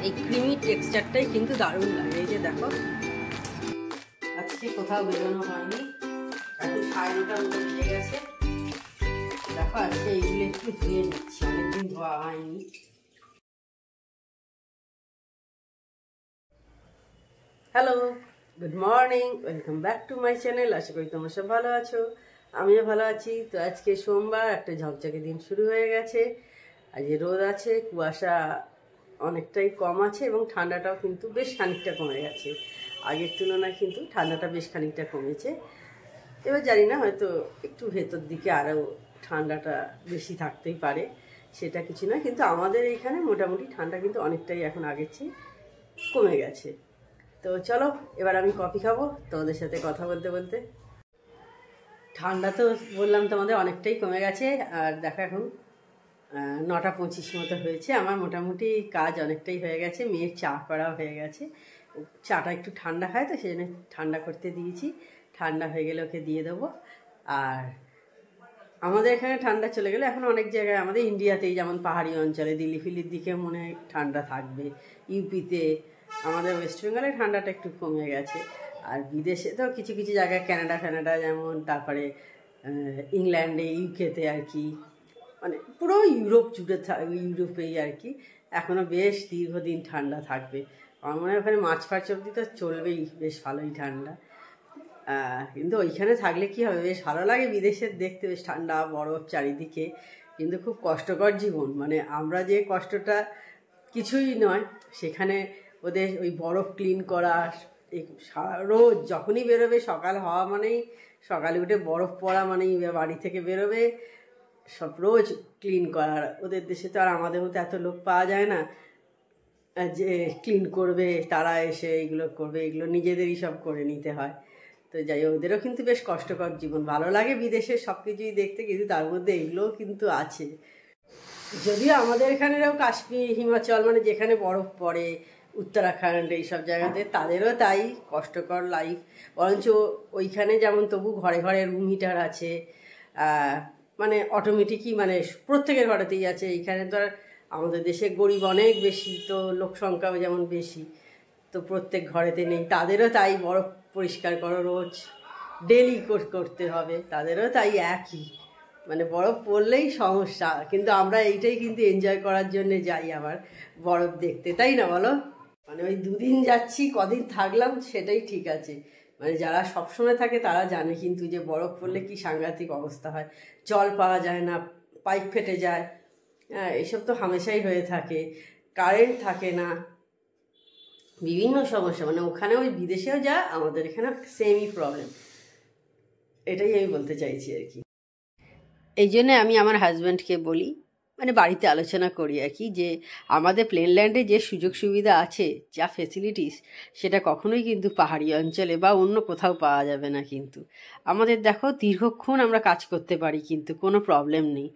এই ক্রিমি টেক্সচারটাই কিন্তু দারুণ লাগে। এই যে দেখো, আজকে কোথাও বেরোনো হয়নি, এখন 9:30 মতো বেজে গেছে। দেখো আজকে এইগুলো একটু ধুয়ে নিচ্ছি, অনেকদিন ধোয়া হয়নি। Hello, good morning, welcome back to my channel. আশা করি তোমরা সব ভালো আছো, আমিও ভালো আছি। তো আজকে সোমবার, একটা ঝকঝকে দিন শুরু হয়ে গেছে। আজকে রোদ আছে, কুয়াশা অনেকটাই কম আছে এবং ঠান্ডাটাও কিন্তু বেশ খানিকটা কমে গেছে। আগের তুলনায় কিন্তু ঠান্ডাটা বেশ খানিকটা কমেছে। এবার জানি না, হয়তো একটু ভেতর দিকে আরও ঠান্ডাটা বেশি থাকতেই পারে, সেটা কিছু না। কিন্তু আমাদের এইখানে মোটামুটি ঠান্ডা কিন্তু অনেকটাই এখন আগের চেয়ে কমে গেছে। তো চলো, এবার আমি কফি খাবো তোমাদের সাথে কথা বলতে বলতে। ঠান্ডা তো বললাম তোমাদের অনেকটাই কমে গেছে। আর দেখো এখন 9:25 মতো হয়েছে। আমার মোটামুটি কাজ অনেকটাই হয়ে গেছে, মেয়ের চা করা হয়ে গেছে। চাটা একটু ঠান্ডা হয় তো সেই জন্য ঠান্ডা করতে দিয়েছি, ঠান্ডা হয়ে গেলে ওকে দিয়ে দেবো। আর আমাদের এখানে ঠান্ডা চলে গেলে এখন অনেক জায়গায়, আমাদের ইন্ডিয়াতেই যেমন পাহাড়ি অঞ্চলে দিল্লি ফিল্লির দিকে মনে হয় ঠান্ডা থাকবে, ইউপিতে, আমাদের ওয়েস্ট বেঙ্গলে ঠান্ডাটা একটু কমে গেছে। আর বিদেশে তো কিছু কিছু জায়গায়, কানাডা যেমন, তারপরে ইংল্যান্ডে, ইউকেতে আর কি, মানে পুরো ইউরোপ জুড়ে ইউরোপেই আর কি এখনও বেশ দীর্ঘদিন ঠান্ডা থাকবে। আমার মনে হয় ওখানে মার্চ অবধি তো চলবেই, বেশ ভালোই ঠান্ডা। কিন্তু ওইখানে থাকলে কি হবে, বেশ ভালো লাগে বিদেশের দেখতে, বেশ ঠান্ডা বরফ চারিদিকে, কিন্তু খুব কষ্টকর জীবন। মানে আমরা যে কষ্টটা কিছুই নয়, সেখানে ওদের ওই বরফ ক্লিন করা, রোজ যখনই বেরোবে সকাল হওয়া মানেই, সকালে উঠে বরফ পড়া মানেই বাড়ি থেকে বেরোবে, সব রোজ ক্লিন করার। ওদের দেশে তো আর আমাদের মতো এত লোক পাওয়া যায় না যে ক্লিন করবে, তারা এসে এইগুলো করবে, এগুলো নিজেদেরই সব করে নিতে হয়। তো যাই হোক, ওদেরও কিন্তু বেশ কষ্টকর জীবন। ভালো লাগে বিদেশের সব কিছুই দেখতে, কিন্তু তার মধ্যে এগুলোও কিন্তু আছে। যদিও আমাদের এখানেও কাশ্মীর, হিমাচল, মানে যেখানে বরফ পড়ে, উত্তরাখণ্ড, এইসব জায়গাতে তাদেরও তাই কষ্টকর লাইফ। বরঞ্চ ওইখানে যেমন তবু ঘরে ঘরে রুম হিটার আছে, মানে অটোমেটিকই, মানে প্রত্যেকের ঘরেতেই আছে। এইখানে তো আর আমাদের দেশে গরিব অনেক বেশি, তো লোক সংখ্যাও যেমন বেশি, তো প্রত্যেক ঘরেতে নেই। তাদেরও তাই বরফ পরিষ্কার করো রোজ, ডেলি করতে হবে, তাদেরও তাই একই, মানে বরফ পড়লেই সমস্যা। কিন্তু আমরা এইটাই কিন্তু এনজয় করার জন্য যাই আবার বরফ দেখতে, তাই না বলো? মানে ওই 2 দিন যাচ্ছি, কদিন থাকলাম সেটাই ঠিক আছে। মানে যারা সবসময় থাকে তারা জানে কিন্তু যে বরফ পড়লে কি সাংঘাতিক অবস্থা হয়। জল পাওয়া যায় না, পাইপ ফেটে যায়, হ্যাঁ, এসব তো হামেশাই হয়ে থাকে। কারেন্ট থাকে না, বিভিন্ন সমস্যা। মানে ওখানে ওই বিদেশেও যা, আমাদের এখানে সেমই প্রবলেম, এটাই আমি বলতে চাইছি আর কি। এই জন্য আমি আমার হাজব্যান্ডকে বলি, মানে বাড়িতে আলোচনা করি আর কি, যে আমাদের প্লেনল্যান্ডে যে সুযোগ সুবিধা আছে, যা ফেসিলিটিস, সেটা কখনোই কিন্তু পাহাড়ি অঞ্চলে বা অন্য কোথাও পাওয়া যাবে না। কিন্তু আমাদের দেখো দীর্ঘক্ষণ আমরা কাজ করতে পারি, কিন্তু কোনো প্রবলেম নেই।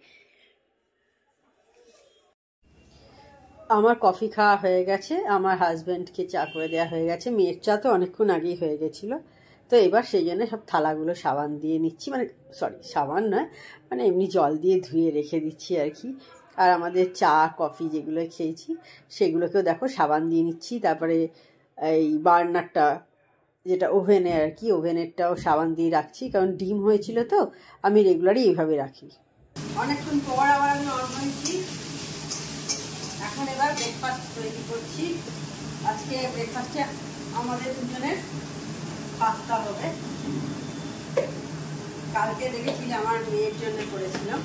আমার কফি খাওয়া হয়ে গেছে, আমার হাজব্যান্ডকে চা করে দেওয়া হয়ে গেছে, মেয়ের চা তো অনেকক্ষণ আগেই হয়ে গেছিলো। তো এবার সেই জন্য সব থালাগুলো সাবান দিয়ে নিচ্ছি, মানে সাবান নয়, মানে এমনি জল দিয়ে ধুয়ে রেখে দিচ্ছি আর কি। আর আমাদের চা কফি যেগুলো খেয়েছি সেগুলোকেও দেখো সাবান দিয়ে নিচ্ছি। তারপরে এই বার্নারটা, যেটা ওভেনে আর কি, ওভেনেরটাও সাবান দিয়ে রাখছি, কারণ ডিম হয়েছিল তো, আমি রেগুলারই এইভাবে রাখি। অনেকক্ষণ পর আবার আমি অন হয়েছি। এখন এবার ব্রেকফাস্ট তৈরি করছি। আজকে ব্রেকফাস্টে আমাদের দুজনের পাস্তা হবে। কালকে দেখেছিলাম আমার মেয়ের জন্য করেছিলাম,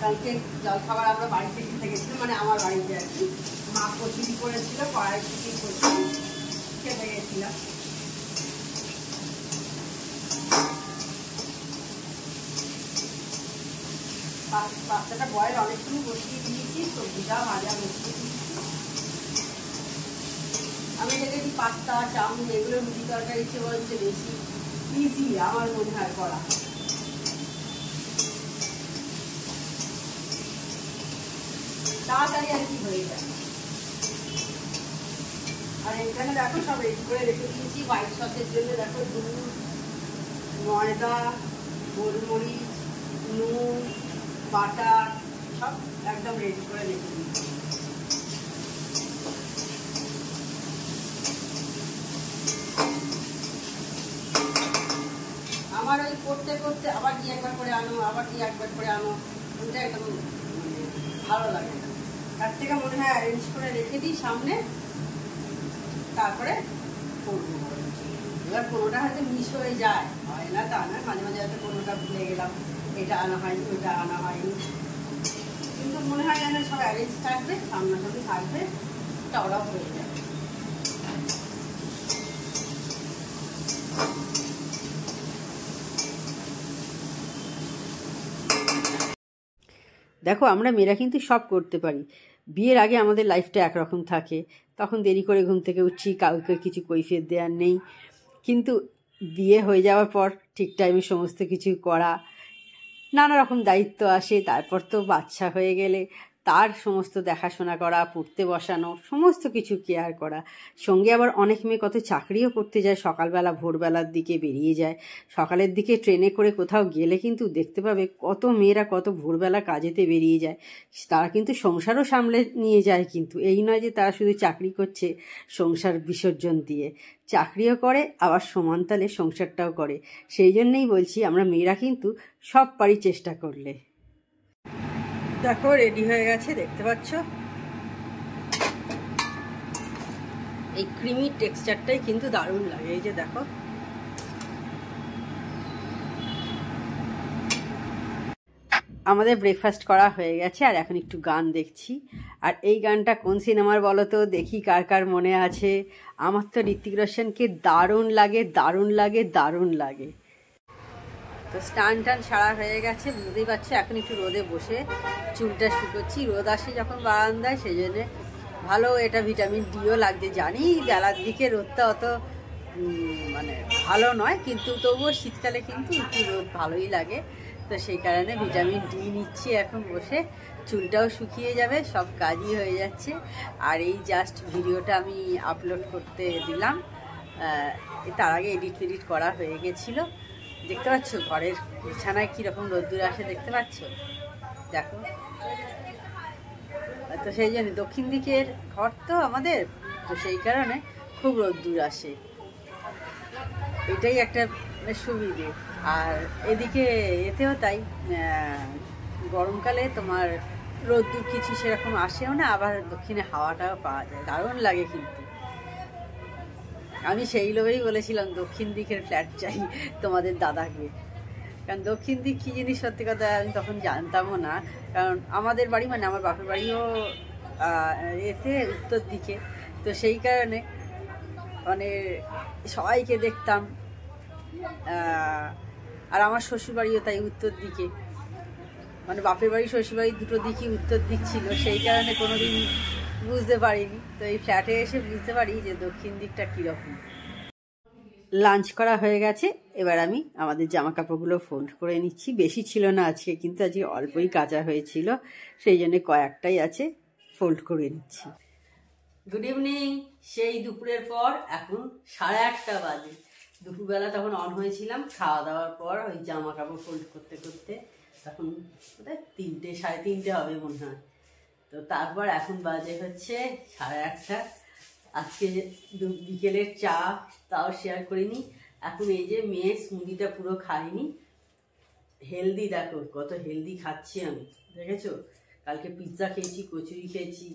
কালকে জলখাবার আমরা বাড়িতে খেতে গেছিলাম, মানে আমার বাড়িতে আর কি। মা কচুরি করেছিল, কড়াইশুঁটি কচুরি খেতে গেছিলাম। পাস্তাটা বয়েল অনেকক্ষণ বসিয়ে দিয়েছি, সবজিটাও ভাজা বসিয়ে দিয়েছি। আমি দেখেছি পাস্তা, চাউমিন, এগুলো রুটি তরকারি চেয়ে বলছে বেশি ইজি আমার মনে হয় করা। তাড়াতাড়ি আর কি হয়ে যায়। আর এখানে দেখো সব রেডি করে রেখে দিয়েছি হোয়াইট সসের জন্য। দেখো দুধ, ময়দা, গোলমরিচ, নুন, বাটার, সব একদম রেডি করে রেখে দিয়েছি। করতে করতে আবার গিয়ে একবার করে আনো, আবার গিয়ে একবার করে আনো, ওইটা একদম ভালো লাগে না। তার থেকে মনে হয় অ্যারেঞ্জ করে রেখে দিই সামনে, তারপরে করবো। এবার কোনোটা হয়তো মিস হয়ে যায়, হয় না তা না, মাঝে মাঝে হয়তো কোনোটা ভুলে গেলাম, এটা আনা হয়নি, ওইটা আনা হয়নি, কিন্তু মনে হয় যেন সব অ্যারেঞ্জ থাকবে, সামনাসামনি থাকবে, ওটাও হয়ে যাবে। দেখো আমরা মেয়েরা কিন্তু সব করতে পারি। বিয়ের আগে আমাদের লাইফটা একরকম থাকে, তখন দেরি করে ঘুম থেকে উঠছি, কাউকে কিছু কৈফিয়ত দেওয়ার নেই। কিন্তু বিয়ে হয়ে যাওয়ার পর ঠিক টাইমে সমস্ত কিছু করা, নানা রকম দায়িত্ব আসে। তারপর তো বাচ্চা হয়ে গেলে তার সমস্ত দেখাশোনা করা, পড়তে বসানো, সমস্ত কিছু কেয়ার করা। সঙ্গে আবার অনেক মেয়ে কত চাকরিও করতে যায়, সকালবেলা ভোরবেলার দিকে বেরিয়ে যায়। সকালের দিকে ট্রেনে করে কোথাও গেলে কিন্তু দেখতে পাবে কত মেয়েরা কত ভোরবেলা কাজেতে বেরিয়ে যায়। তারা কিন্তু সংসারও সামলে নিয়ে যায়, কিন্তু এই নয় যে তারা শুধু চাকরি করছে সংসার বিসর্জন দিয়ে, চাকরিও করে আবার সমান তালে সংসারটাও করে। সেই জন্যই বলছি আমরা মেয়েরা কিন্তু সব পারি চেষ্টা করলে। দেখো রেডি হয়ে গেছে, দেখতে পাচ্ছ। এই ক্রিমি টেক্সচারটাই কিন্তু দারুণ লাগে। এই যে দেখো, আমাদের ব্রেকফাস্ট করা হয়ে গেছে, আর এখন একটু গান দেখছি। আর এই গানটা কোন সিনেমার বলো তো, দেখি কার কার মনে আছে। আমার তো ঋত্বিক রোশনকে দারুণ লাগে, দারুণ লাগে, দারুণ লাগে। তো স্টান টান সারা হয়ে গেছে, বুঝতেই পারছো। এখন একটু রোদে বসে চুলটা শুকোচ্ছি, রোদ আসে যখন বারান্দায়, সেই জন্যে ভালো। এটা ভিটামিন ডিও লাগছে। জানি বেলার দিকে রোদটা অত মানে ভালো নয়, কিন্তু তবুও শীতকালে কিন্তু একটু রোদ ভালোই লাগে। তো সেই কারণে ভিটামিন ডি নিচ্ছি এখন বসে, চুলটাও শুকিয়ে যাবে, সব কাজই হয়ে যাচ্ছে। আর এই জাস্ট ভিডিওটা আমি আপলোড করতে দিলাম, তার আগে এডিট করা হয়ে গেছিলো। দেখতে পাচ্ছ ঘরের বিছানায় কীরকম রোদ্দুর আসে, দেখতে পাচ্ছ, দেখো। তো সেই জন্য দক্ষিণ দিকের ঘর তো আমাদের, তো সেই কারণে খুব রোদ্দুর আসে, এটাই একটা সুবিধে। আর এদিকে এতেও তাই, গরমকালে তোমার রোদ্দুর কিছু সেরকম আসেও না, আবার দক্ষিণে হাওয়াটাও পাওয়া যায়, দারুণ লাগে। কিন্তু আমি সেই লোভেই বলেছিলাম দক্ষিণ দিকের ফ্ল্যাট চাই তোমাদের দাদাকে, কারণ দক্ষিণ দিক কী জিনিস সত্যি কথা আমি তখন জানতামও না। কারণ আমাদের বাড়ি মানে আমার বাপের বাড়িও এতে উত্তর দিকে, তো সেই কারণে মানে সবাইকে দেখতাম। আর আমার শ্বশুরবাড়িও তাই উত্তর দিকে, মানে বাপের বাড়ি শ্বশুরবাড়ি দুটো দিকই উত্তর দিক ছিল, সেই কারণে কোনোদিন বুঝতে পারিনি। তো এই ফ্ল্যাটে এসে বুঝতে পারি যে দক্ষিণ দিকটা কীরকম। লাঞ্চ করা হয়ে গেছে, এবার আমি আমাদের জামা কাপড়গুলো ফোল্ড করে নিচ্ছি। বেশি ছিল না আজকে, কিন্তু আজকে অল্পই কাচা হয়েছিল, সেই জন্য কয়েকটাই আছে, ফোল্ড করে নিচ্ছি। Good evening. সেই দুপুরের পর এখন 1:30 বাজে। দুপুরবেলা তখন অন হয়েছিলাম, খাওয়া দাওয়ার পর ওই জামা কাপড় ফোল্ড করতে করতে তখন 3টে 3:30 হবে মনে হয়। তো তারপর এখন বাজে হচ্ছে 1:30। আজকে বিকেলের চা তাও শেয়ার করিনি। এখন এই যে মেয়ে স্মুদিটা পুরো খাইনি, হেলদি, দেখো কত হেলদি খাচ্ছি আমি, দেখেছো। কালকে পিৎজা খেয়েছি, কচুরি খেয়েছি,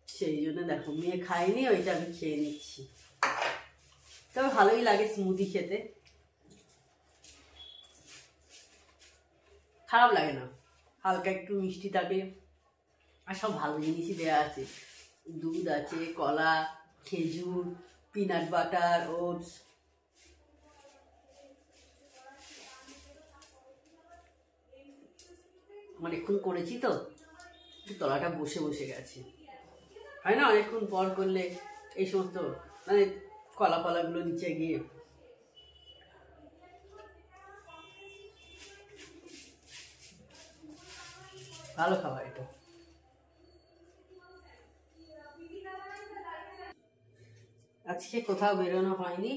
সেই জন্য দেখো মেয়ে খায়নি, ওইটা আমি খেয়ে নিচ্ছি। তবে ভালোই লাগে স্মুদি খেতে, খারাপ লাগে না, হালকা একটু মিষ্টি থাকে, আর সব ভালো জিনিসই দেওয়া আছে। দুধ আছে, কলা, খেজুর, পিনাট বাটার, ওটস। অনেকক্ষণ করেছি তো তলাটা বসে বসে গেছে, হয় না অনেকক্ষণ পর করলে এই সমস্ত মানে কলা ফলাগুলো নিচে গিয়ে। ভালো খাবার এটা। আজকে কোথাও বেরোনো হয়নি,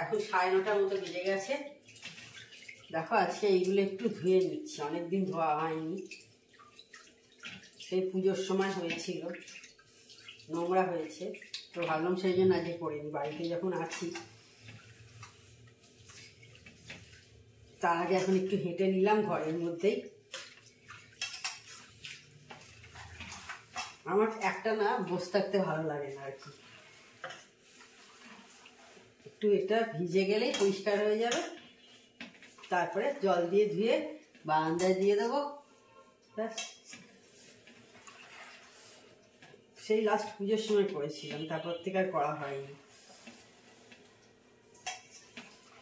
এখন 9:30 মতো বেজে গেছে। দেখো আজকে এইগুলো একটু ধুয়ে নিচ্ছি, অনেকদিন ধোয়া হয়নি, সেই পুজোর সময় হয়েছিল, নোংরা হয়েছে, তো ভাবলাম সেই জন্য আজকে করিনি, বাড়িতে যখন আছি। তার আগে এখন একটু হেঁটে নিলাম ঘরের মধ্যেই। আমার একটা না বসে থাকতে ভালো লাগে না আর কি, একটু এটা ভিজে গেলেই পরিষ্কার হয়ে যাবে, তারপরে জল দিয়ে ধুয়ে বারান্দায় দিয়ে দেবো। ব্যাস, সেই লাস্ট পুজোর সময় করেছিলাম, তারপর থেকে আর করা হয়নি।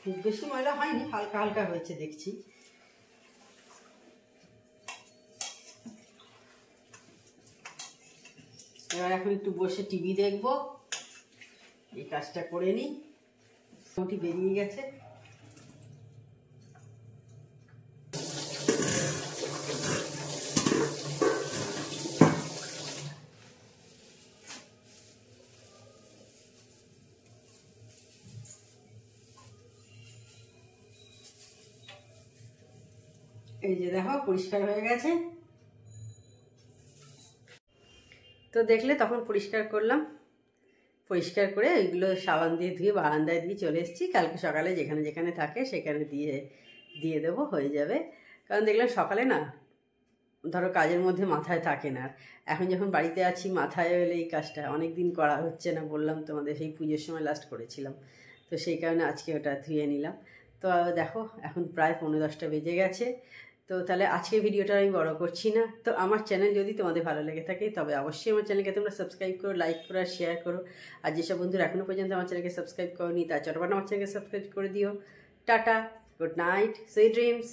খুব বেশি ময়লা হয়নি, হালকা হালকা হয়েছে দেখছি। এবার এখন একটু বসে টিভি দেখবো, এই কাজটা করে নিই। মোটামুটি বেরিয়ে গেছে। এই যে দেখো পরিষ্কার হয়ে গেছে। তো দেখলে তখন পরিষ্কার করলাম, পরিষ্কার করে ওইগুলো সাবান দিয়ে ধুয়ে বারান্দায় দিয়ে চলে এসেছি। কালকে সকালে যেখানে যেখানে থাকে সেখানে দিয়ে দেবো, হয়ে যাবে। কারণ দেখলাম সকালে না ধরো কাজের মধ্যে মাথায় থাকে না, এখন যখন বাড়িতে আছি মাথায় এলে এই কাজটা অনেক দিন করা হচ্ছে না। বললাম তোমাদের সেই পুজোর সময় লাস্ট করেছিলাম, তো সেই কারণে আজকে ওটা ধুয়ে নিলাম। তো দেখো এখন প্রায় 9:10 বেজে গেছে। তো তাহলে আজকে ভিডিওটা আমি বড় করছি না। তো আমার চ্যানেল যদি তোমাদের ভালো লেগে থাকে তবে অবশ্যই আমার চ্যানেলকে তোমরা সাবস্ক্রাইব করো, লাইক করো আর শেয়ার করো। আর যেসব বন্ধুরা এখনও পর্যন্ত আমার চ্যানেলকে সাবস্ক্রাইব করোনি তার চটপট আমার চ্যানেলকে সাবস্ক্রাইব করে দিও। Tata, good night, sweet dreams.